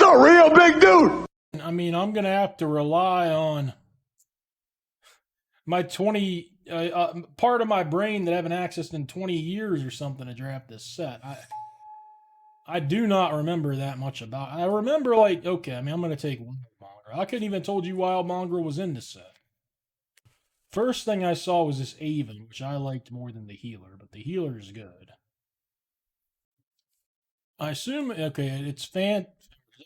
a real big dude. I mean, I'm going to have to rely on my 20, part of my brain that I haven't accessed in 20 years or something to draft this set. I do not remember that much about it. I remember, like, okay, I mean, I'm going to take Wild Mongrel. I couldn't even told you Wild Mongrel was in this set. First thing I saw was this Avon, which I liked more than the Healer, but the Healer is good. I assume, okay, it's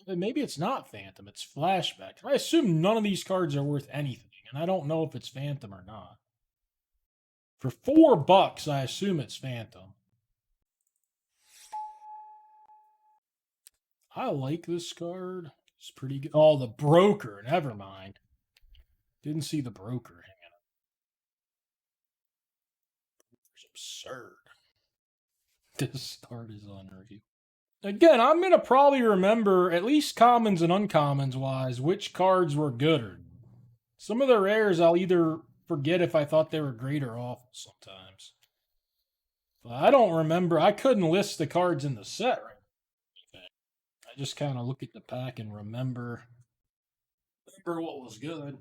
maybe it's not Phantom, it's Flashback. I assume none of these cards are worth anything, and I don't know if it's Phantom or not. For $4, I assume it's Phantom. I like this card. It's pretty good. Oh, the Broker. Never mind. Didn't see the Broker hanging up. It's absurd. This card is unreal. Again, I'm going to probably remember, at least commons and uncommons wise, which cards were good. Some of the rares I'll either forget if I thought they were great or awful sometimes. But I don't remember. I couldn't list the cards in the set right. I just kind of look at the pack and remember what was good.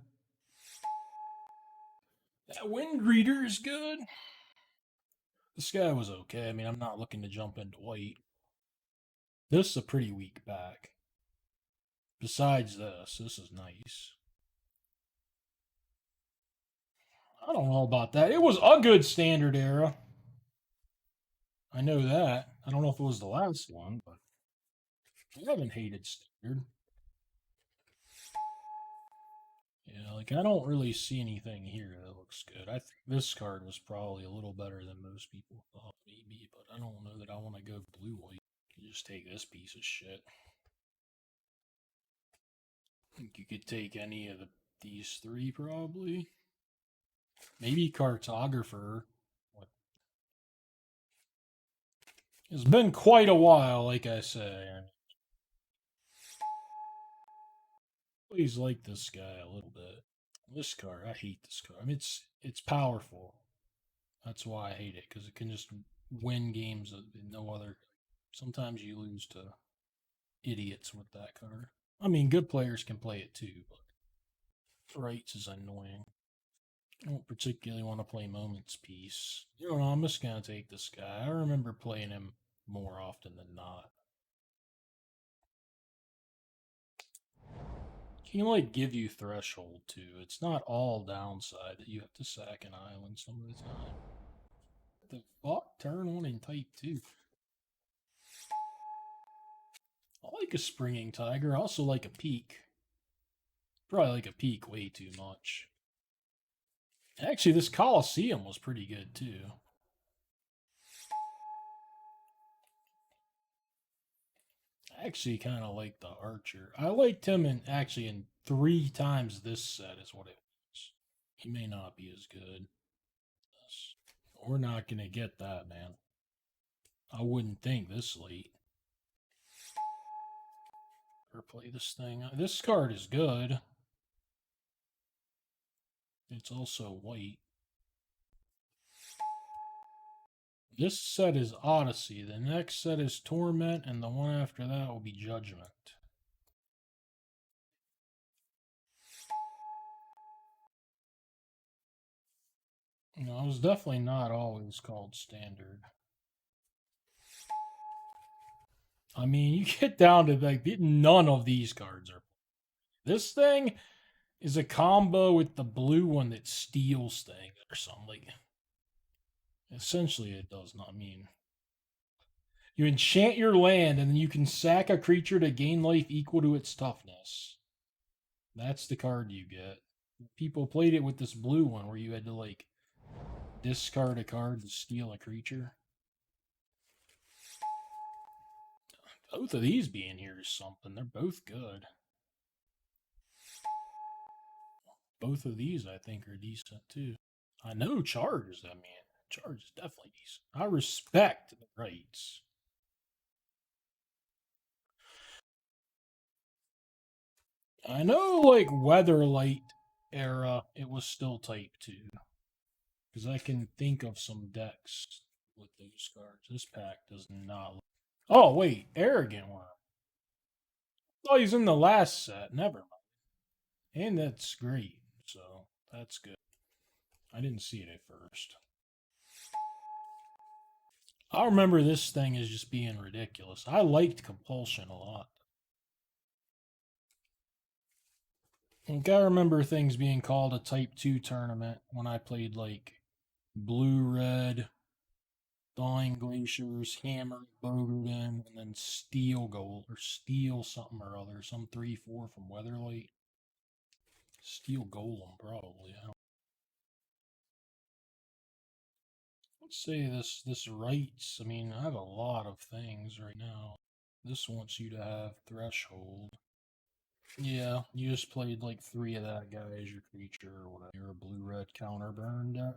That Wind Reader is good. This guy was okay. I mean, I'm not looking to jump into white. This is a pretty weak pack. Besides this is nice. I don't know about that. It was a good standard era. I know that. I don't know if it was the last one, but I haven't hated standard. Yeah, like I don't really see anything here that looks good. I think this card was probably a little better than most people thought maybe, but I don't know that I want to go blue-white. You just take this piece of shit. I think you could take any of these three probably. Maybe Cartographer. What? It's been quite a while, like I say. Please like this guy a little bit. This card, I hate this card. I mean, it's powerful. That's why I hate it, because it can just win games that no other. Sometimes you lose to idiots with that card. I mean, good players can play it too, but Rights is annoying. I don't particularly want to play Moments Piece. You know, I'm just going to take this guy. I remember playing him more often than not. Can like give you Threshold too. It's not all downside that you have to sack an island some of the time. The fuck? Turn 1 and type 2. I like a Springing Tiger. I also like a Peak. Probably like a Peak way too much. Actually, this Coliseum was pretty good too. I actually kind of like the Archer. I liked him in 3 times this set is what it was. He may not be as good. We're not going to get that, man. I wouldn't think this late. Or play this thing. This card is good. It's also white. This set is Odyssey. The next set is Torment, and the one after that will be Judgment. No, it was definitely not always called Standard. I mean, you get down to like none of these cards are. This thing is a combo with the blue one that steals things or something. Like, essentially, it does not mean. You enchant your land, and then you can sack a creature to gain life equal to its toughness. That's the card you get. People played it with this blue one where you had to, like, discard a card to steal a creature. Both of these being here is something. They're both good. Both of these, I think, are decent, too. I know Charge, I mean, Charge is definitely decent. I respect the Rights. I know, like, Weatherlight era, it was still type 2. Because I can think of some decks with those cards. This pack does not look... Oh, wait, Arrogant Worm. Oh, he's in the last set. Never mind. And that's great. So that's good. I didn't see it at first. I remember this thing as just being ridiculous. I liked Compulsion a lot. Like, I remember things being called a Type 2 tournament when I played like Blue Red, Thawing Glaciers, Hammer, Bogerden, and then Steel Gold or Steel something or other. Some 3-4 from Weatherlight. Steel Golem, probably. Let's say this writes. I mean, I have a lot of things right now. This wants you to have Threshold. Yeah, you just played like 3 of that guy as your creature or whatever. You're a blue-red counter burn deck.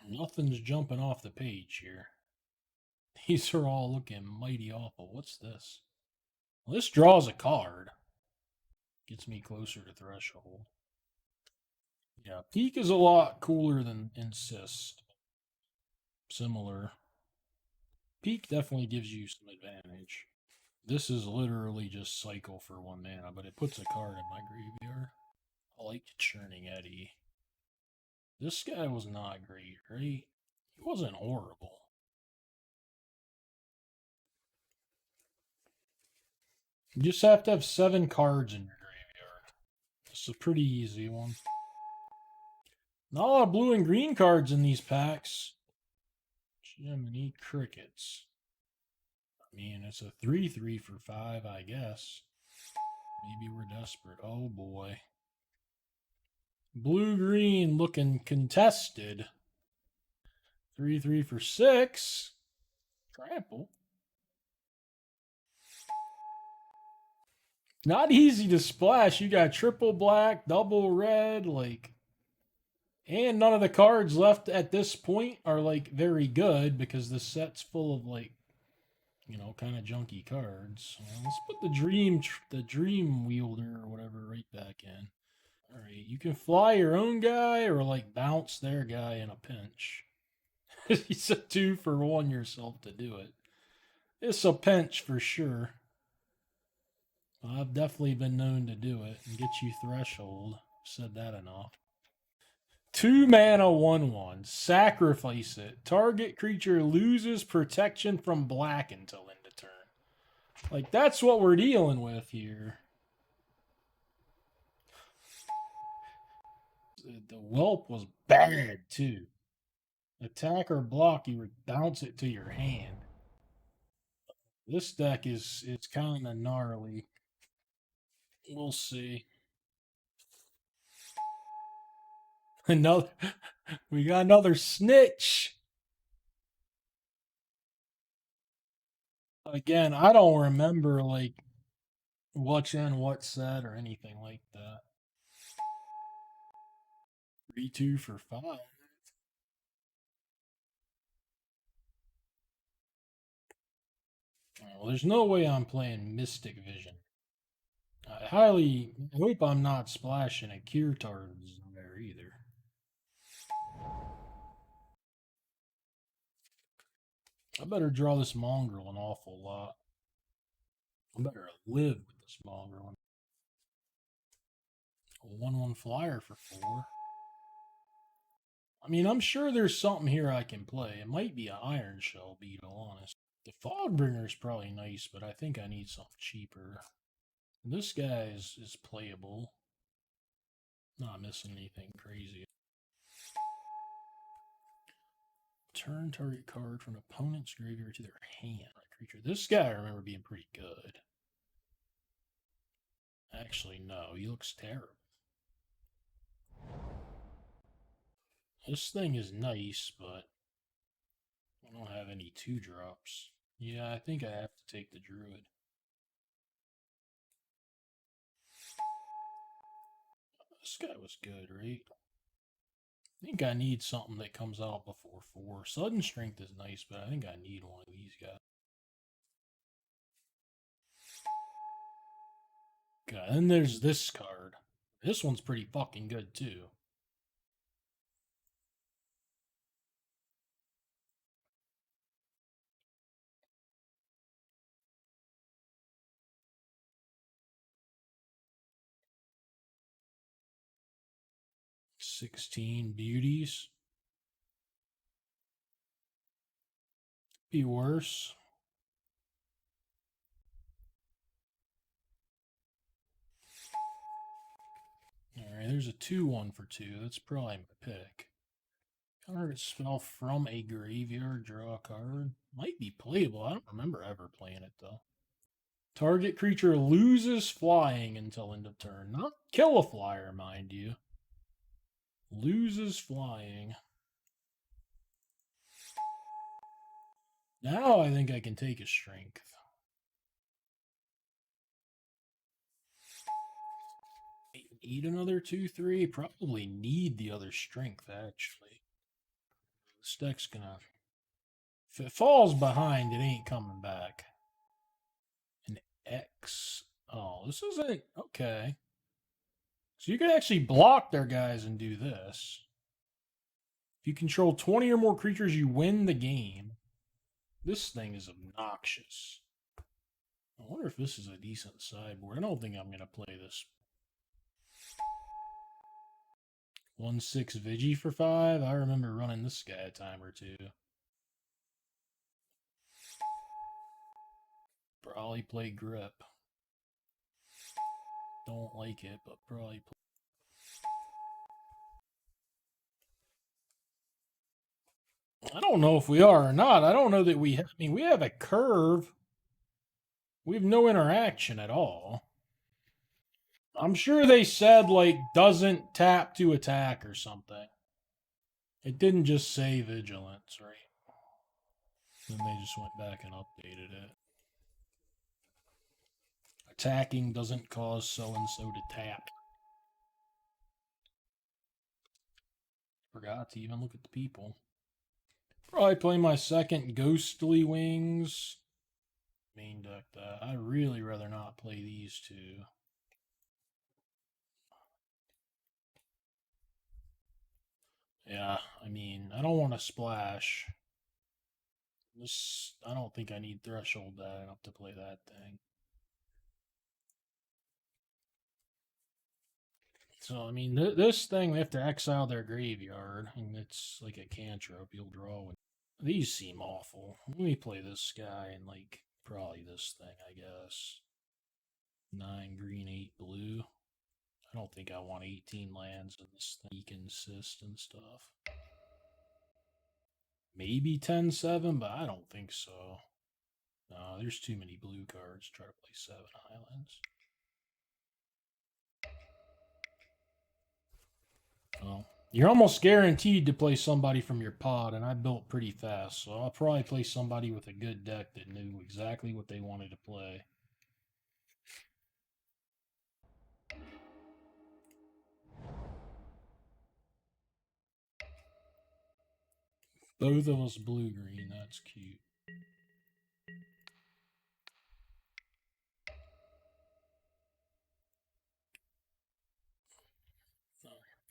Nothing's jumping off the page here. These are all looking mighty awful. What's this? Well, this draws a card. Gets me closer to Threshold. Yeah, Peak is a lot cooler than Insist. Similar. Peak definitely gives you some advantage. This is literally just cycle for 1 mana, but it puts a card in my graveyard. I like Churning Eddy. This guy was not great, right? He wasn't horrible. You just have to have 7 cards in your graveyard. This is a pretty easy one. Not a lot of blue and green cards in these packs. Jiminy Crickets. I mean, it's a 3-3 for 5, I guess. Maybe we're desperate. Oh boy. Blue-green looking contested. 3-3 for 6. Trample. Not easy to splash. You got triple black, double red, like, and none of the cards left at this point are like very good because the set's full of like, kind of junky cards. Let's put the dream wielder or whatever right back in. All right, you can fly your own guy or like bounce their guy in a pinch. It's a 2-for-1 yourself to do it. It's a pinch for sure. I've definitely been known to do it and get you Threshold. Said that enough. 2 mana 1/1. Sacrifice it. Target creature loses protection from black until end of turn. Like, that's what we're dealing with here. The whelp was bad too. Attack or block, you would bounce it to your hand. This deck is kind of gnarly. We'll see. Another, we got another snitch. Again, I don't remember like what's in what set or anything like that. 3-2 for 5. Well, there's no way I'm playing Mystic Vision. I hope I'm not splashing a Kirtards in there either. I better draw this Mongrel an awful lot. I better live with this Mongrel. A 1/1 flyer for 4. I mean, I'm sure there's something here I can play. It might be an Iron Shell, to be honest. The Fogbringer is probably nice, but I think I need something cheaper. This guy is playable. Not missing anything crazy. Turn target card from opponent's graveyard to their hand. Creature. This guy I remember being pretty good. Actually, no, he looks terrible. This thing is nice, but I don't have any 2-drops. Yeah, I think I have to take the Druid. This guy was good, right? I think I need something that comes out before 4. Sudden Strength is nice, but I think I need one of these guys. Okay, and there's this card. This one's pretty fucking good, too. 16 beauties. Be worse. Alright, there's a 2/1 for 2. That's probably my pick. Counter a spell from a graveyard, draw a card. Might be playable. I don't remember ever playing it though. Target creature loses flying until end of turn. Not kill a flyer, mind you. Loses flying. Now I think I can take a strength. Need another 2/3. Probably need the other strength, actually. This deck's gonna... If it falls behind, it ain't coming back. An X. Oh, this isn't... Okay. So you can actually block their guys and do this. If you control 20 or more creatures, you win the game. This thing is obnoxious. I wonder if this is a decent sideboard. I don't think I'm going to play this. 1/6 Vigi for 5. I remember running this guy a time or two. Probably play Grip. Don't like it, but probably play. I don't know if we are or not. I don't know that we have. I mean, we have a curve. We have no interaction at all. I'm sure they said, like, doesn't tap to attack or something. It didn't just say vigilance, right? Then they just went back and updated it. Attacking doesn't cause so-and-so to tap. Forgot to even look at the people. Probably play my second Ghostly Wings. Main deck that. I'd really rather not play these two. Yeah, I mean, I don't want to splash. I don't think I need Threshold that enough to play that thing. So, I mean, this thing, they have to exile their graveyard, and it's like a cantrip. You'll draw. These seem awful. Let me play this guy and, like, probably this thing, I guess. 9 green, 8 blue. I don't think I want 18 lands in this thing. Consist and stuff. Maybe 10/7, but I don't think so. No, there's too many blue cards. Try to play 7 islands. Well, you're almost guaranteed to play somebody from your pod, and I built pretty fast, so I'll probably play somebody with a good deck that knew exactly what they wanted to play. Both of us blue-green, that's cute.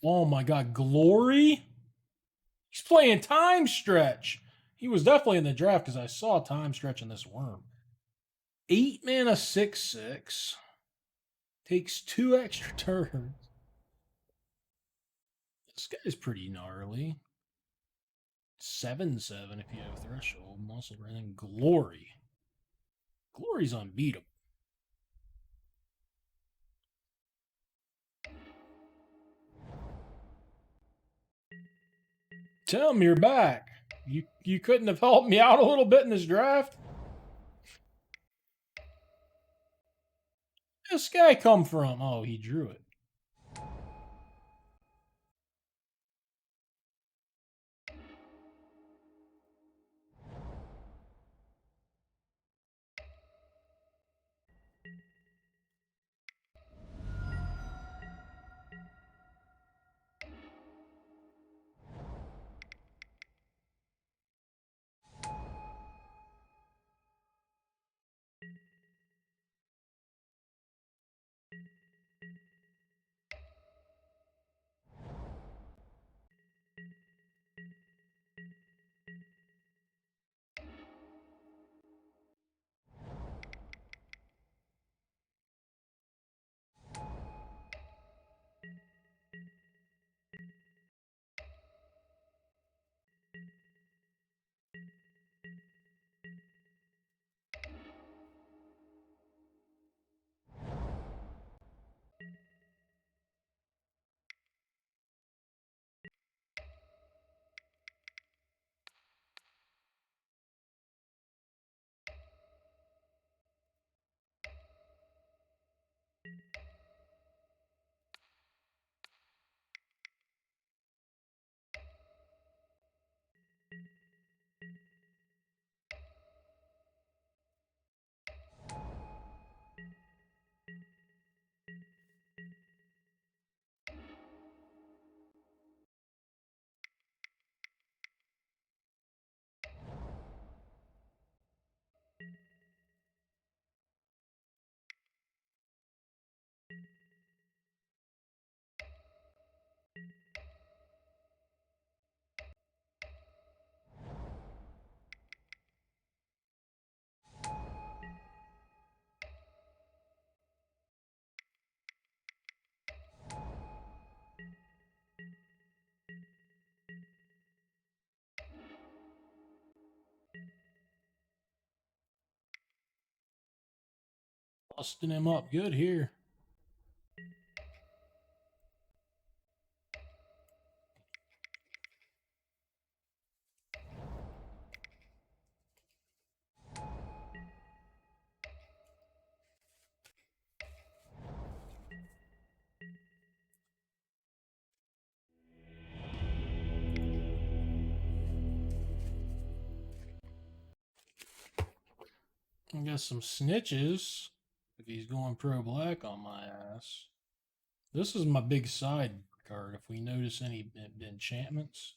Oh my god, Glory? He's playing Time Stretch. He was definitely in the draft because I saw Time Stretch in this worm. 8 mana, 6/6. Takes 2 extra turns. This guy's pretty gnarly. 7/7 if you have Threshold. Muscle running. Glory. Glory's unbeatable. Tell me you're back. You couldn't have helped me out a little bit in this draft? Where'd this guy come from? Oh, he drew it. Busting him up good here. I got some snitches if he's going pro black on my ass. This is my big side card. If we notice any enchantments.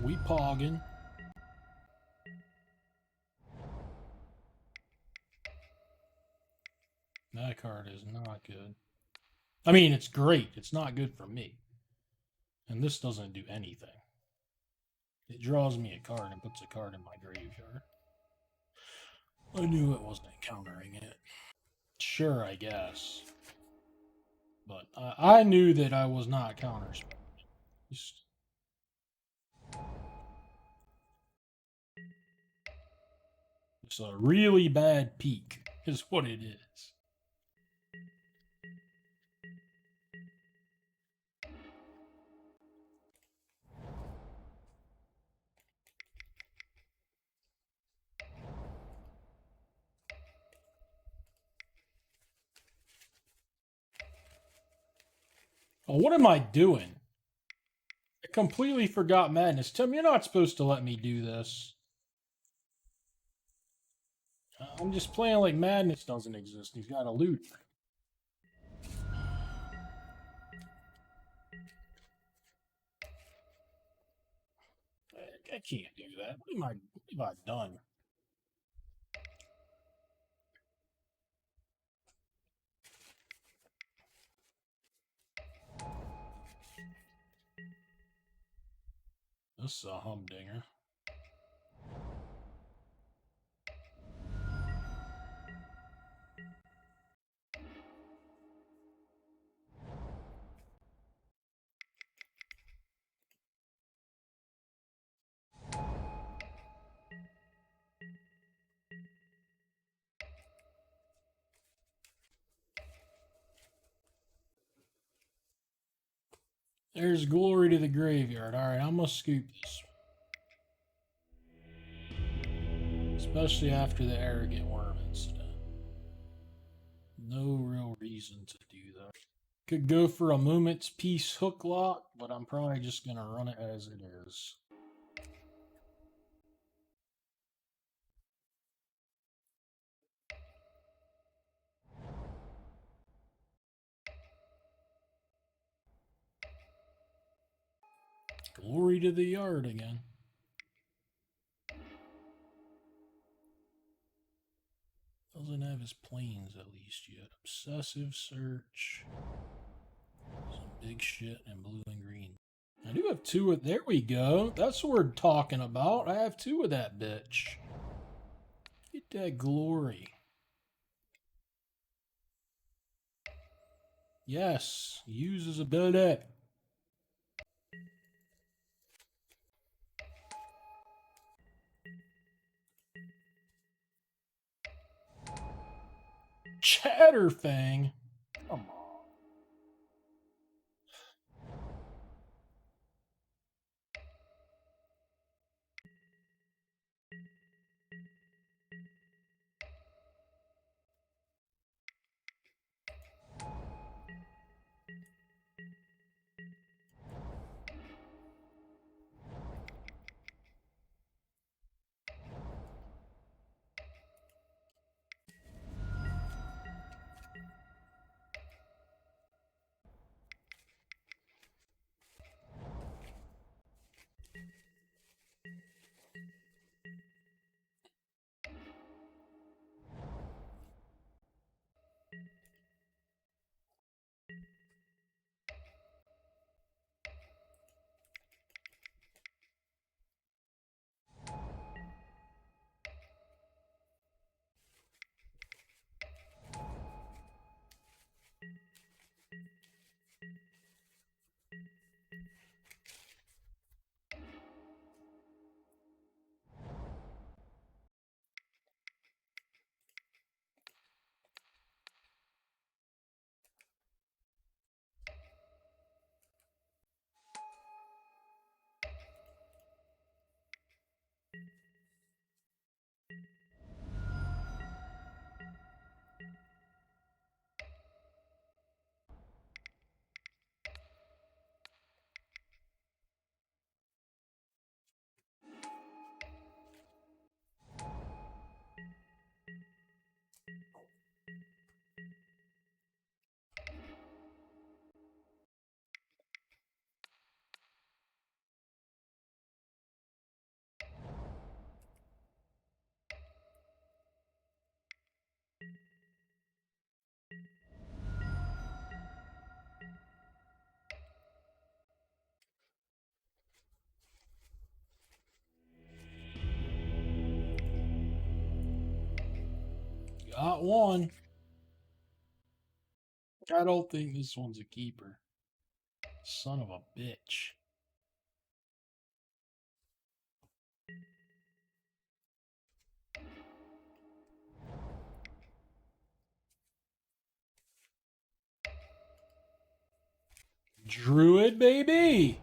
We pogging. That card is not good. I mean, it's great. It's not good for me. And this doesn't do anything. It draws me a card and puts a card in my graveyard. I knew it wasn't countering it. Sure, I guess. But I knew that I was not counterspelling. It's a really bad peak, is what it is. Oh, what am I doing? I completely forgot Madness. Tim, you're not supposed to let me do this. I'm just playing like Madness doesn't exist. He's got a loot. I can't do that. What have I done? This is a humdinger. There's glory to the graveyard. All right, I'm going to scoop this. Especially after the arrogant worm incident. No real reason to do that. Could go for a moment's peace hook lock, but I'm probably just going to run it as it is. Glory to the yard again. Doesn't have his planes at least yet. Obsessive Search. Some big shit in blue and green. I do have two of... There we go. That's what we're talking about. I have two of that bitch. Get that glory. Yes. Use his ability. Chatterfang. Come on. Got one. I don't think this one's a keeper. Son of a bitch. Druid, baby!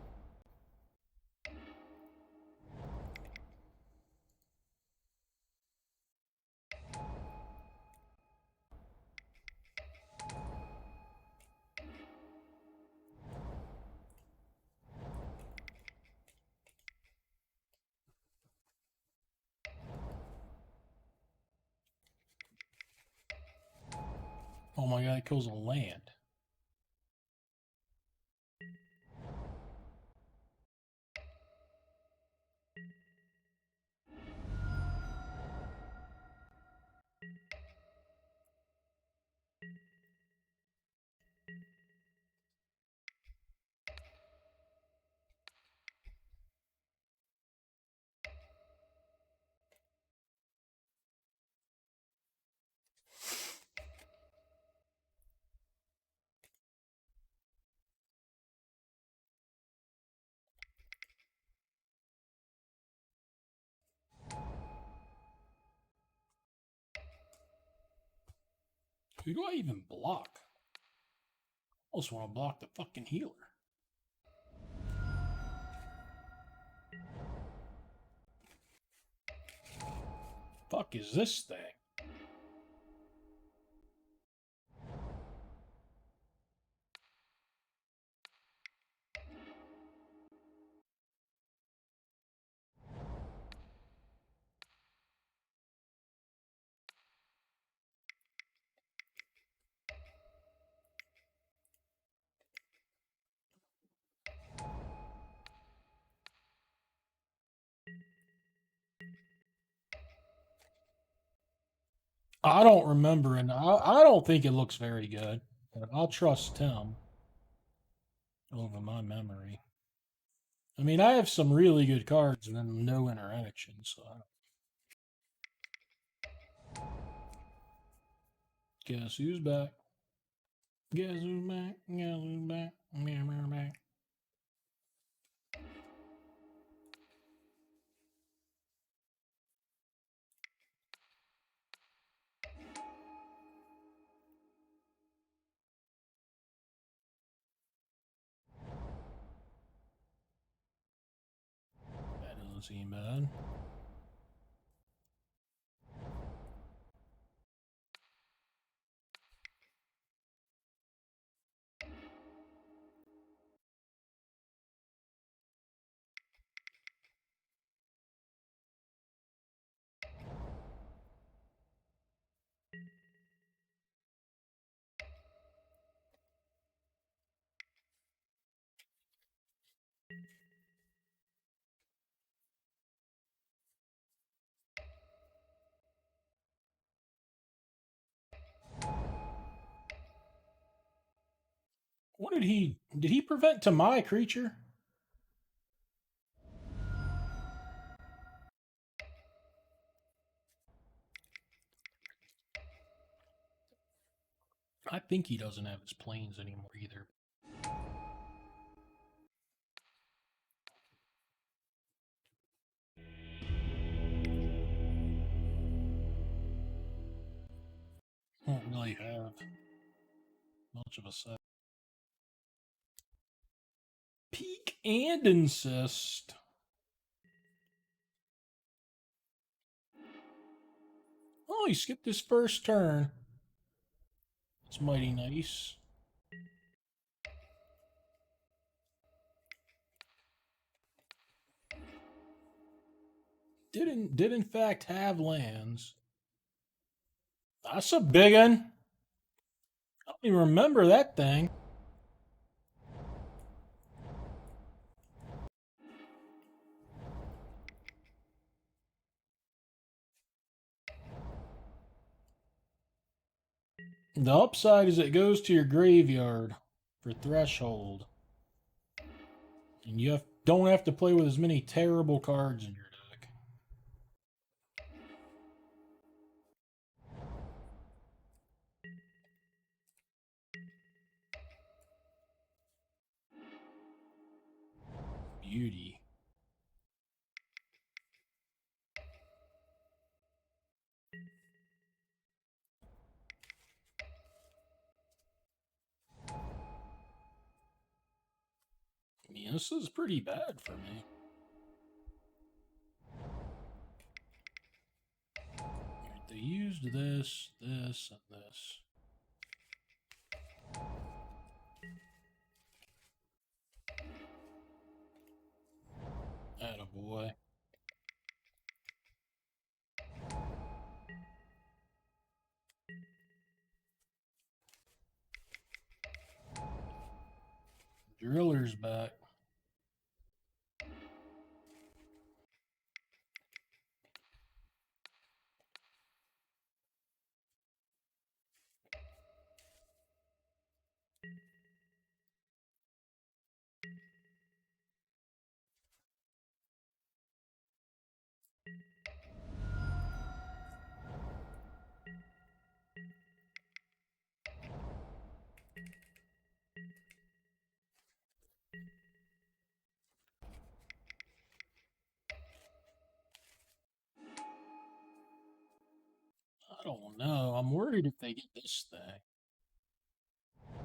Oh my god, it kills a land. Who do I even block? I almost want to block the fucking healer. Fuck is this thing? I don't remember, and I don't think it looks very good. But I'll trust Tim over my memory. I mean, I have some really good cards and then no interaction, so guess who's back? Guess who's back? Guess who's back? Meow, back. That doesn't seem bad. What did he prevent to my creature? I think he doesn't have his planes anymore either. Don't really have much of a set. Peak and insist. Oh, he skipped his first turn. It's mighty nice. Did in fact have lands. That's a big one. I don't even remember that thing. The upside is it goes to your graveyard for threshold. And you don't have to play with as many terrible cards in your deck. Beauty. I mean, this is pretty bad for me. Right, they used this, this, and this. Attaboy. Driller's back. I don't know. I'm worried if they get this thing. I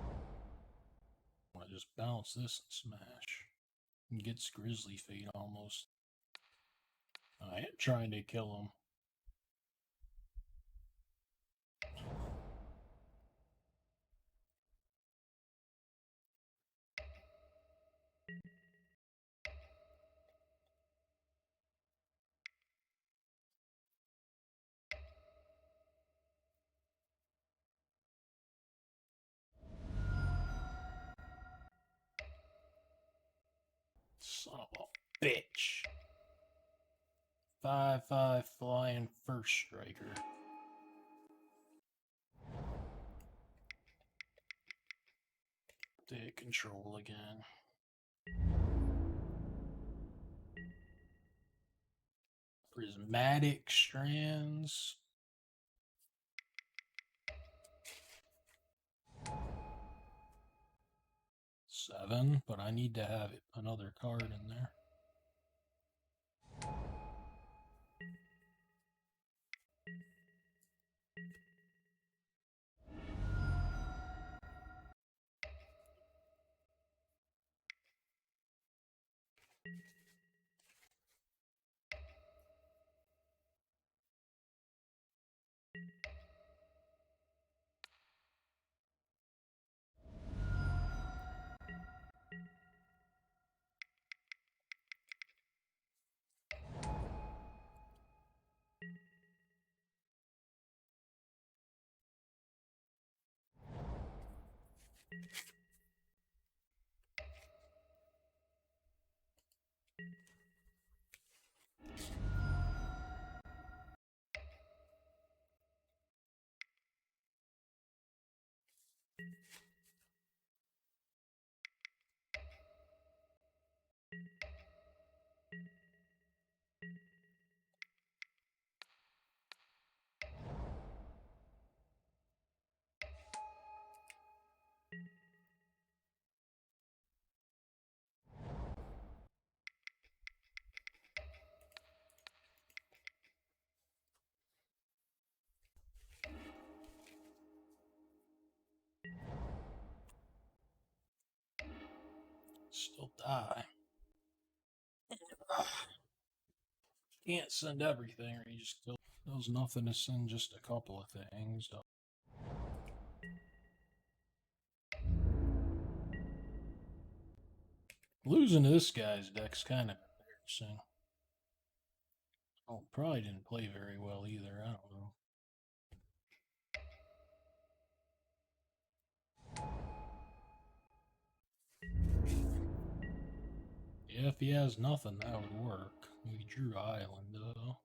want to just bounce this and smash. And gets Grizzly Fate almost. I am trying to kill him. Son of a bitch. 5/5 flying first striker. to hit control again. Prismatic Strands. Seven, but I need to have another card in there. Still die. Can't send everything, or you just kill. There's nothing to send, just a couple of things. Losing to this guy's deck's kind of embarrassing. Oh, probably didn't play very well either. I don't know. Yeah, if he has nothing, that would work. We drew Island, though.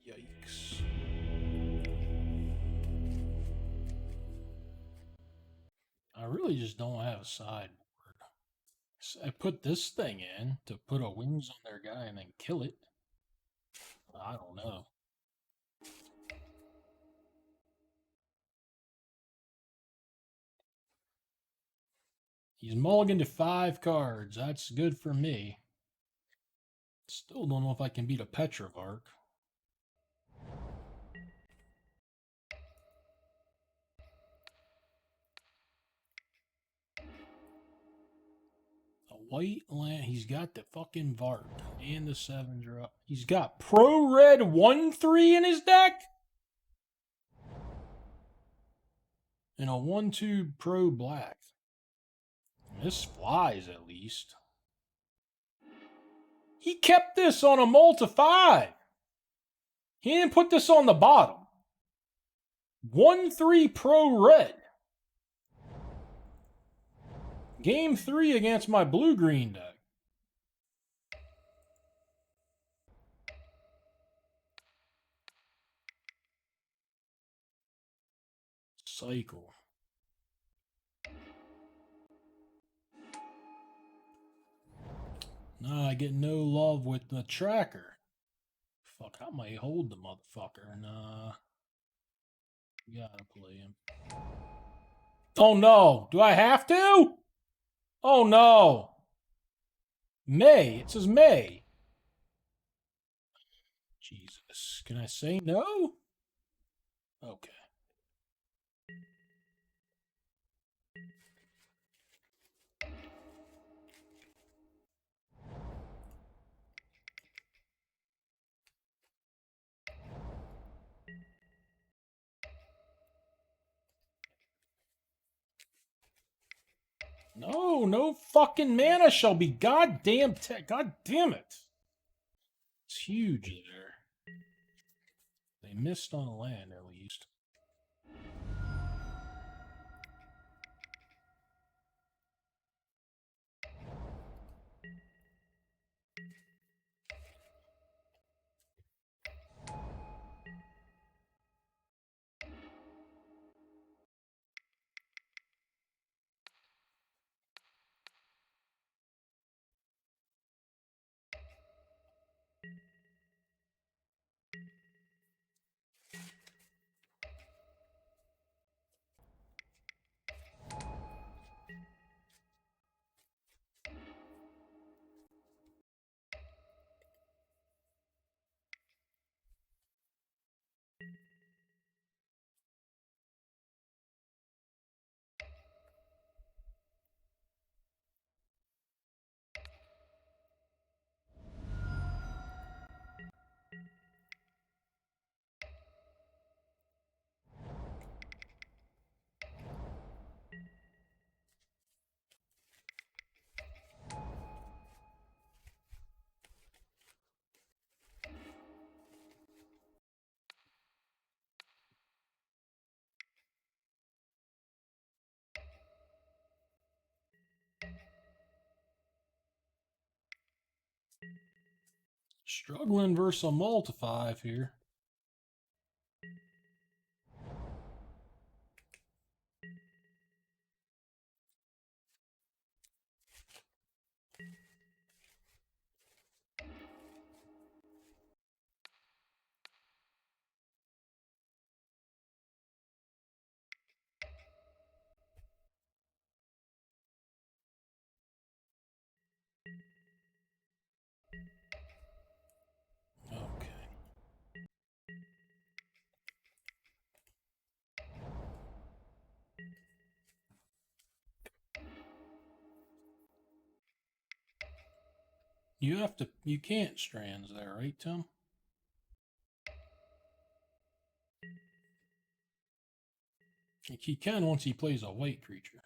Yikes. I really just don't have a sideboard. So I put this thing in to put a wings on their guy and then kill it. I don't know. He's mulliganed to 5 cards. That's good for me. Still don't know if I can beat a Petrovark. A white land. He's got the fucking Vark and the 7 drop. He's got Pro Red 1/3 in his deck? And a 1/2 Pro Black. This flies at least. He kept this on a multi 5. He didn't put this on the bottom. 1/3 Pro Red. Game 3 against my blue-green deck. Cycle. No, I get no love with the tracker. Fuck, I might hold the motherfucker. Nah. You gotta play him. Oh no! Do I have to? Oh no! May. It says May. Jesus. Can I say no? Okay. No, no fucking mana shall be goddamn God damn it. It's huge there. They missed on a land at least. Struggling versus a multi-5 here. Okay. You can't strands there, right, Tim? He can once he plays a white creature.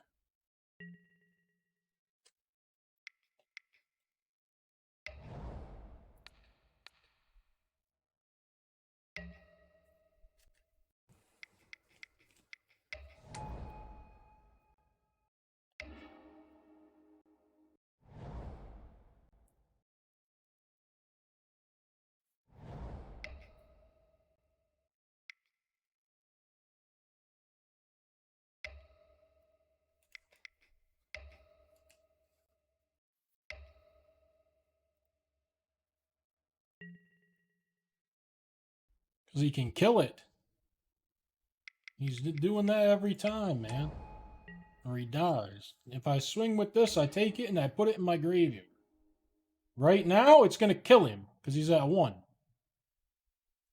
Because he can kill it. He's doing that every time, man. Or he dies. If I swing with this, I take it and I put it in my graveyard. Right now, it's going to kill him because he's at 1.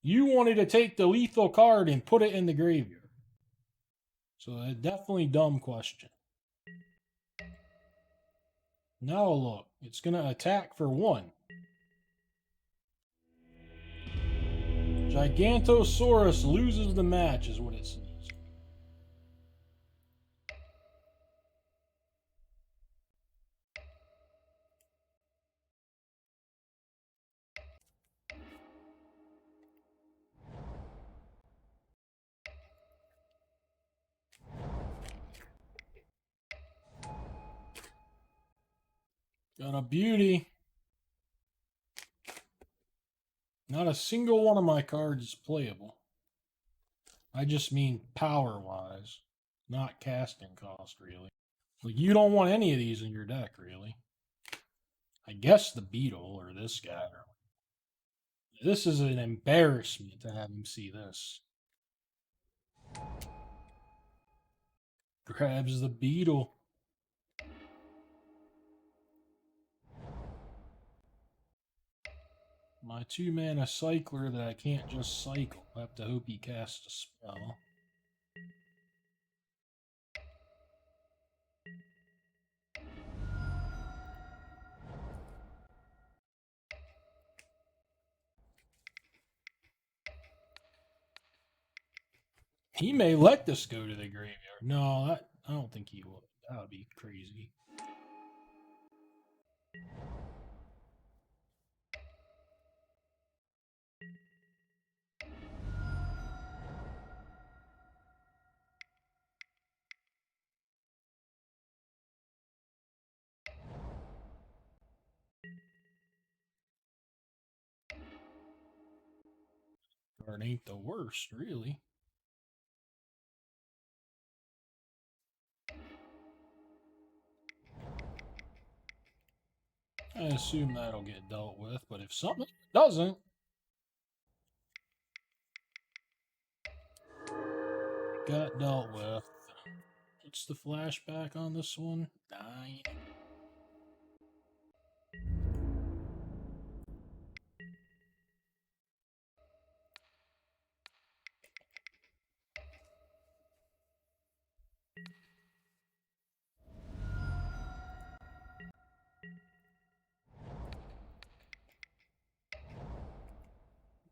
You wanted to take the lethal card and put it in the graveyard. So a definitely dumb question. Now look, it's going to attack for 1. Gigantosaurus loses the match is what it says. Got a beauty. Not a single one of my cards is playable. I just mean power-wise, not casting cost, really. Like, you don't want any of these in your deck, really. I guess the beetle or this guy. This is an embarrassment to have him see this. Grabs the beetle. My 2-mana cycler that I can't just cycle. I have to hope he casts a spell. He may let this go to the graveyard. No, I don't think he would. That would be crazy. Card ain't the worst, really. I assume that'll get dealt with, but if something doesn't, got dealt with. What's the flashback on this one? 9.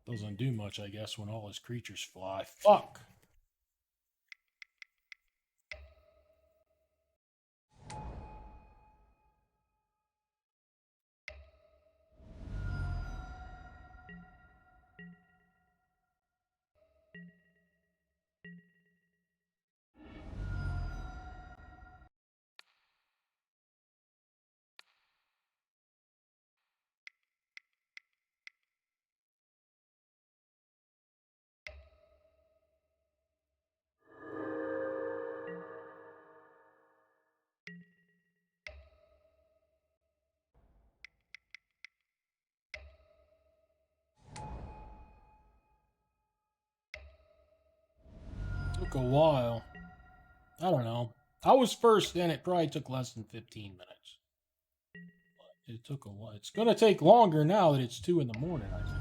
Doesn't do much, I guess, when all his creatures fly. Fuck! Took a while. I don't know. I was first in, it probably took less than 15 minutes. It took a while. It's going to take longer now that it's 2 in the morning, I think.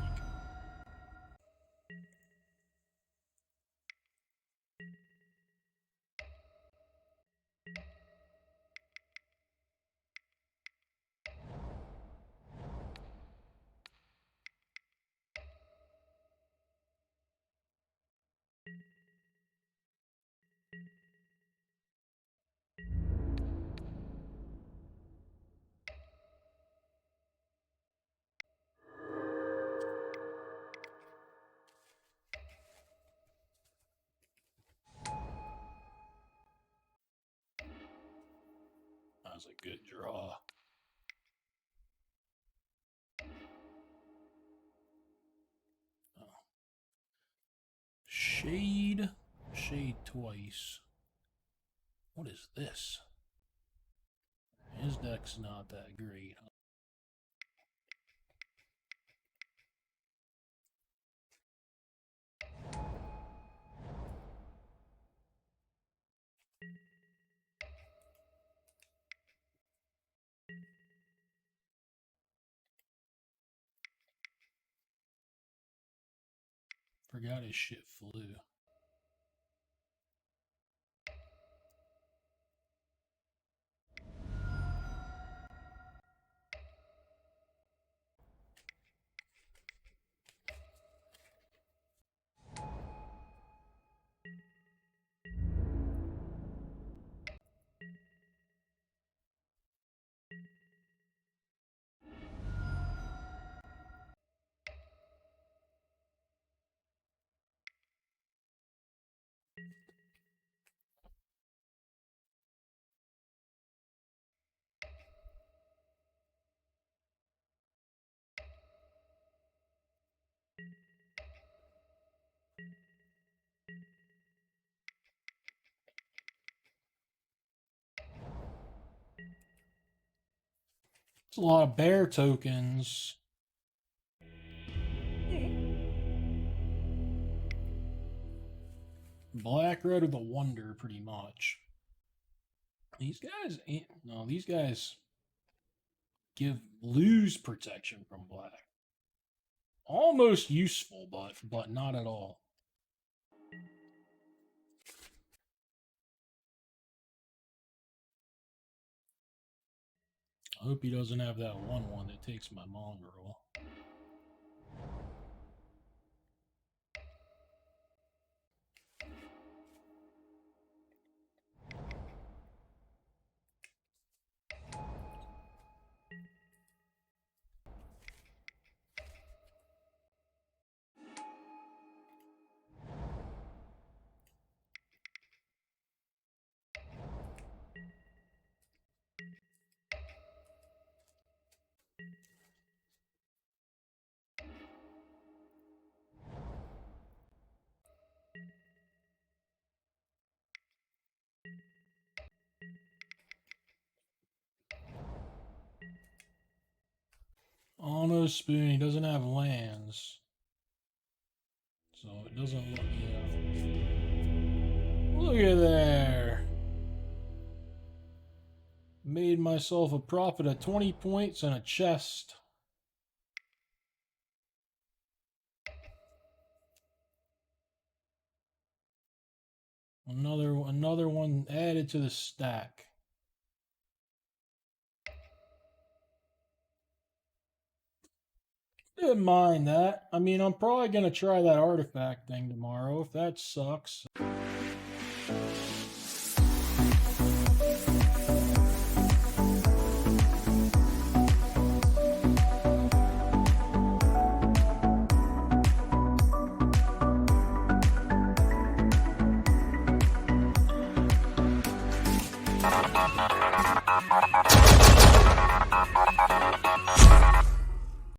That was a good draw. Oh. Shade. Shade twice. What is this? His deck's not that great. Forgot his shit flew. It's a lot of bear tokens. Black Red with a wonder, pretty much. These guys ain't. No, these guys lose protection from black. Almost useful, but not at all. I hope he doesn't have that 1/1 that takes my mongrel. Mono Spoon, he doesn't have lands. So it doesn't look, Look at there. Made myself a profit of 20 points and a chest. Another one added to the stack. Didn't mind that. I mean, I'm probably going to try that artifact thing tomorrow if that sucks.